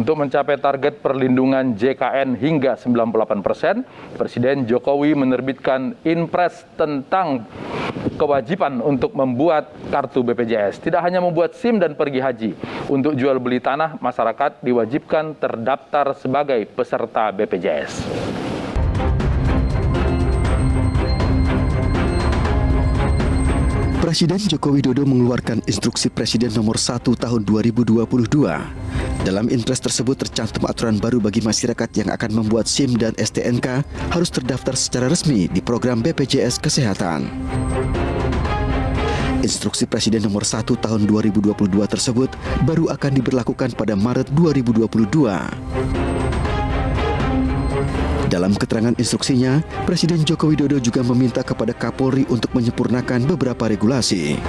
Untuk mencapai target perlindungan JKN hingga 98%, Presiden Jokowi menerbitkan Inpres tentang kewajiban untuk membuat kartu BPJS. Tidak hanya membuat SIM dan pergi haji, untuk jual beli tanah, masyarakat diwajibkan terdaftar sebagai peserta BPJS. Presiden Joko Widodo mengeluarkan Instruksi Presiden Nomor 1 Tahun 2022. Dalam Inpres tersebut tercantum aturan baru bagi masyarakat yang akan membuat SIM dan STNK harus terdaftar secara resmi di program BPJS Kesehatan. Instruksi Presiden Nomor 1 Tahun 2022 tersebut baru akan diberlakukan pada Maret 2022. Dalam keterangan instruksinya, Presiden Joko Widodo juga meminta kepada Kapolri untuk menyempurnakan beberapa regulasi.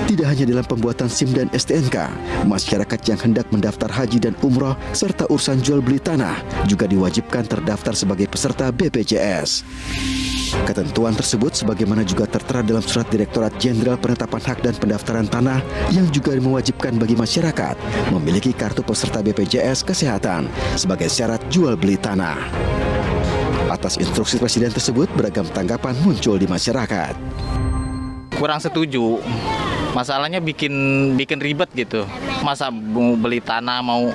Tidak hanya dalam pembuatan SIM dan STNK, masyarakat yang hendak mendaftar haji dan umroh serta urusan jual beli tanah juga diwajibkan terdaftar sebagai peserta BPJS. Ketentuan tersebut sebagaimana juga tertera dalam Surat Direktorat Jenderal Penetapan Hak dan Pendaftaran Tanah yang juga mewajibkan bagi masyarakat memiliki kartu peserta BPJS Kesehatan sebagai syarat jual beli tanah. Atas instruksi Presiden tersebut, beragam tanggapan muncul di masyarakat. Kurang setuju. Masalahnya bikin ribet gitu. Masa mau beli tanah, mau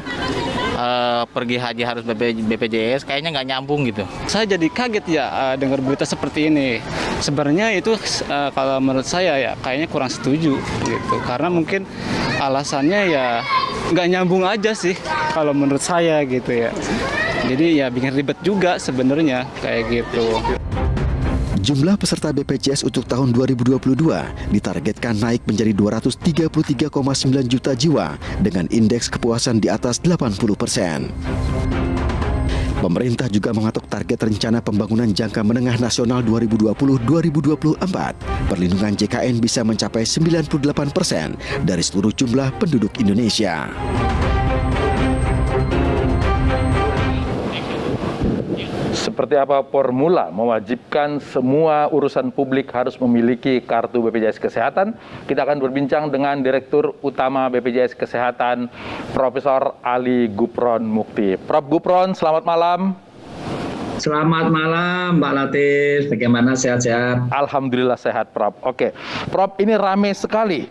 pergi haji harus BPJS, kayaknya nggak nyambung gitu. Saya jadi kaget ya dengar berita seperti ini. Sebenarnya itu kalau menurut saya ya kayaknya kurang setuju gitu. Karena mungkin alasannya ya nggak nyambung aja sih kalau menurut saya gitu ya. Jadi ya bikin ribet juga sebenarnya kayak gitu. Jumlah peserta BPJS untuk tahun 2022 ditargetkan naik menjadi 233,9 juta jiwa dengan indeks kepuasan di atas 80%. Pemerintah juga mengatur target rencana pembangunan jangka menengah nasional 2020-2024. Perlindungan JKN bisa mencapai 98% dari seluruh jumlah penduduk Indonesia. Seperti apa formula mewajibkan semua urusan publik harus memiliki kartu BPJS Kesehatan? Kita akan berbincang dengan Direktur Utama BPJS Kesehatan, Profesor Ali Gupron Mukti. Prof. Gupron, selamat malam. Selamat malam, Mbak Latif. Bagaimana, sehat-sehat? Alhamdulillah sehat, Prof. Oke, Prof, ini rame sekali.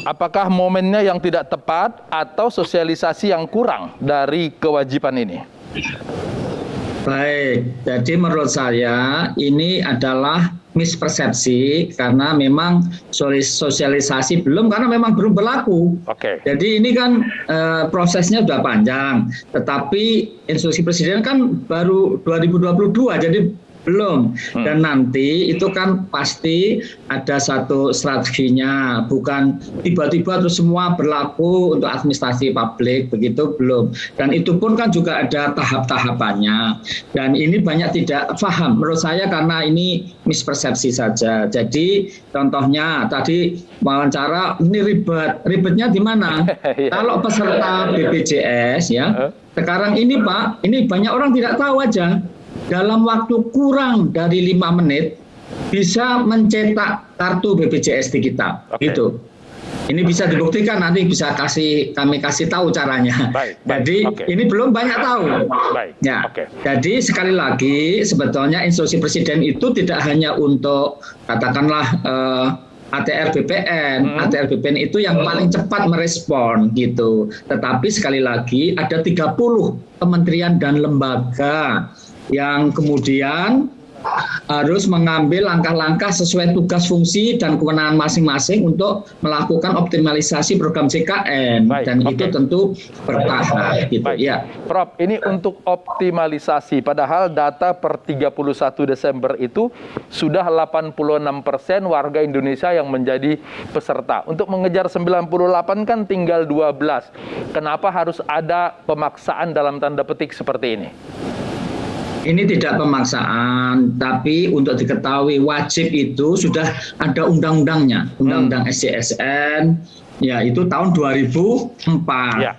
Apakah momennya yang tidak tepat atau sosialisasi yang kurang dari kewajiban ini? Baik, jadi menurut saya ini adalah mispersepsi karena memang sosialisasi belum, karena memang belum berlaku. Oke. Jadi ini kan prosesnya sudah panjang, tetapi instruksi Presiden kan baru 2022, jadi belum. Dan nanti itu kan pasti ada satu strateginya, bukan tiba-tiba terus semua berlaku untuk administrasi publik, begitu belum. Dan itu pun kan juga ada tahap-tahapannya. Dan ini banyak tidak paham menurut saya karena ini mispersepsi saja. Jadi contohnya tadi wawancara ini ribetnya di mana? Kalau peserta BPJS ya, sekarang ini Pak, ini banyak orang tidak tahu aja. Dalam waktu kurang dari 5 menit bisa mencetak kartu BPJS di kita, gitu. Ini bisa dibuktikan, nanti bisa kami kasih tahu caranya. Jadi ini belum banyak tahu. Ya. Jadi sekali lagi sebetulnya instruksi Presiden itu tidak hanya untuk katakanlah ATR BPN. ATR BPN itu yang paling cepat merespon gitu. Tetapi sekali lagi ada 30 kementerian dan lembaga yang kemudian harus mengambil langkah-langkah sesuai tugas fungsi dan kewenangan masing-masing untuk melakukan optimalisasi program JKN. Dan itu tentu bertahap gitu ya. Prof, ini untuk optimalisasi, padahal data per 31 Desember itu sudah 86% warga Indonesia yang menjadi peserta. Untuk mengejar 98 kan tinggal 12. Kenapa harus ada pemaksaan dalam tanda petik seperti ini? Ini tidak pemaksaan, tapi untuk diketahui wajib itu sudah ada undang-undangnya, Undang-Undang SJSN, ya itu tahun 2004. Ya.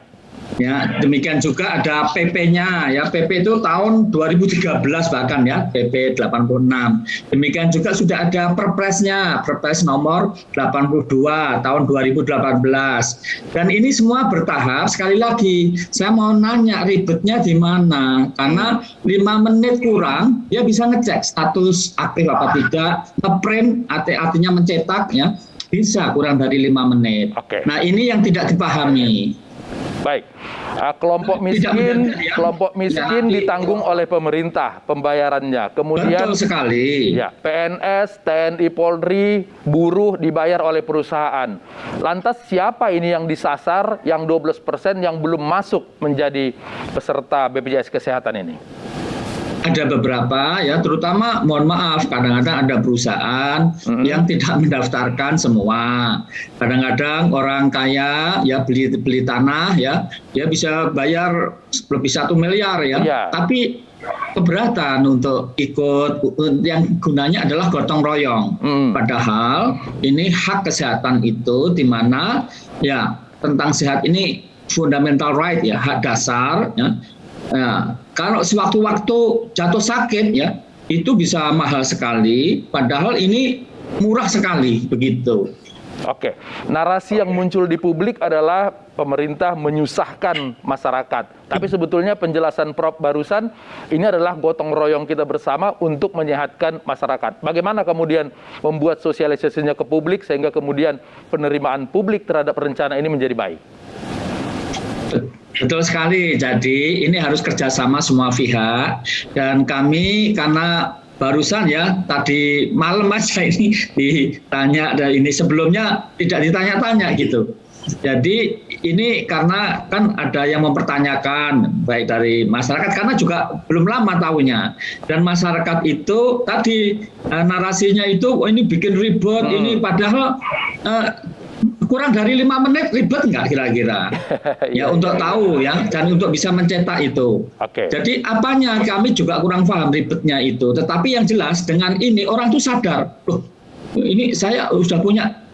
Ya, demikian juga ada PP-nya ya. PP itu tahun 2013 bahkan ya, PP 86. Demikian juga sudah ada Perpresnya, Perpres nomor 82 tahun 2018. Dan ini semua bertahap. Sekali lagi, saya mau nanya ribetnya di mana? Karena 5 menit kurang, dia bisa ngecek status aktif apa tidak, ngeprint artinya mencetak ya, bisa kurang dari 5 menit. Oke. Nah, ini yang tidak dipahami. Baik, kelompok miskin ditanggung oleh pemerintah pembayarannya. Kemudian betul sekali. ya, PNS, TNI, Polri, buruh dibayar oleh perusahaan. Lantas siapa ini yang disasar, yang 12% yang belum masuk menjadi peserta BPJS Kesehatan ini? Ada beberapa ya, terutama mohon maaf kadang-kadang ada perusahaan yang tidak mendaftarkan semua. Kadang-kadang orang kaya ya beli tanah ya, dia bisa bayar lebih 1 miliar ya. Tapi keberatan untuk ikut, yang gunanya adalah gotong royong. Padahal ini hak kesehatan itu di mana ya tentang sehat ini fundamental right ya, hak dasar ya. Nah, kalau sewaktu-waktu jatuh sakit ya, itu bisa mahal sekali, padahal ini murah sekali begitu. Oke, narasi yang muncul di publik adalah pemerintah menyusahkan masyarakat. Tapi sebetulnya penjelasan Prof barusan ini adalah gotong royong kita bersama untuk menyehatkan masyarakat. Bagaimana kemudian membuat sosialisasinya ke publik sehingga kemudian penerimaan publik terhadap rencana ini menjadi baik? Betul sekali. Jadi ini harus kerjasama semua pihak, dan kami karena barusan ya tadi malam aja ini ditanya, dan ini sebelumnya tidak ditanya-tanya gitu. Jadi ini karena kan ada yang mempertanyakan baik dari masyarakat karena juga belum lama tahunya, dan masyarakat itu tadi narasinya itu ini bikin ribet ini, padahal kurang dari 5 menit ribet nggak kira-kira? Ya untuk tahu ya, dan untuk bisa mencetak itu. Jadi apanya kami juga kurang paham ribetnya itu. Tetapi yang jelas dengan ini orang tuh sadar, loh ini saya sudah punya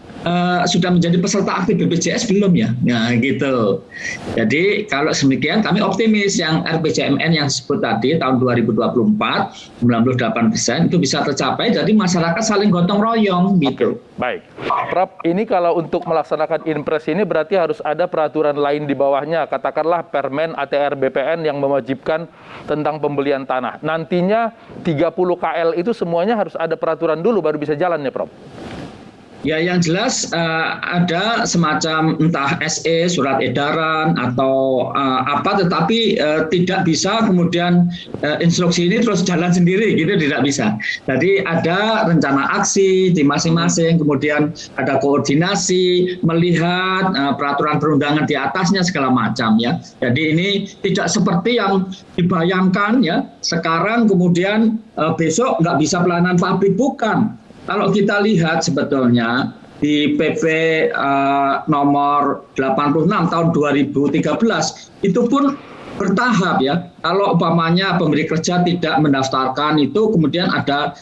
sudah menjadi peserta aktif BPJS belum ya? Nah gitu. Jadi kalau demikian kami optimis yang RPJMN yang disebut tadi tahun 2024 98% itu bisa tercapai. Jadi masyarakat saling gotong royong gitu. Baik, Prof, ini kalau untuk melaksanakan Inpres ini berarti harus ada peraturan lain di bawahnya, katakanlah Permen ATR BPN yang mewajibkan tentang pembelian tanah. Nantinya 30 KL itu semuanya harus ada peraturan dulu baru bisa jalan ya, Prof? Ya, yang jelas ada semacam entah SE, surat edaran atau apa, tetapi tidak bisa kemudian instruksi ini terus jalan sendiri gitu, tidak bisa. Jadi ada rencana aksi di masing-masing, kemudian ada koordinasi, melihat peraturan perundangan di atasnya segala macam ya. Jadi ini tidak seperti yang dibayangkan ya. Sekarang kemudian besok nggak bisa pelayanan publik, bukan. Kalau kita lihat sebetulnya di PP nomor 86 tahun 2013 itu pun bertahap ya. Kalau umpamanya pemberi kerja tidak mendaftarkan itu kemudian ada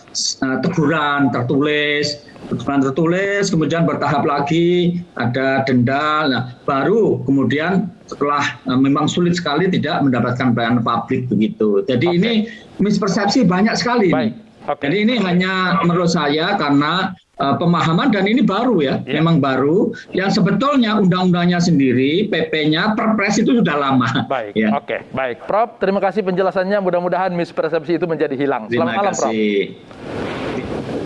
teguran tertulis, kemudian bertahap lagi ada denda. Nah, baru kemudian setelah memang sulit sekali tidak mendapatkan pelayanan publik begitu. Jadi ini mispersepsi banyak sekali. Jadi ini hanya menurut saya karena pemahaman, dan ini baru ya, memang baru, yang sebetulnya undang-undangnya sendiri, PP-nya, Perpres itu sudah lama. Baik, ya. Baik. Prof, terima kasih penjelasannya, mudah-mudahan mispersepsi itu menjadi hilang. Selamat malam, Prof.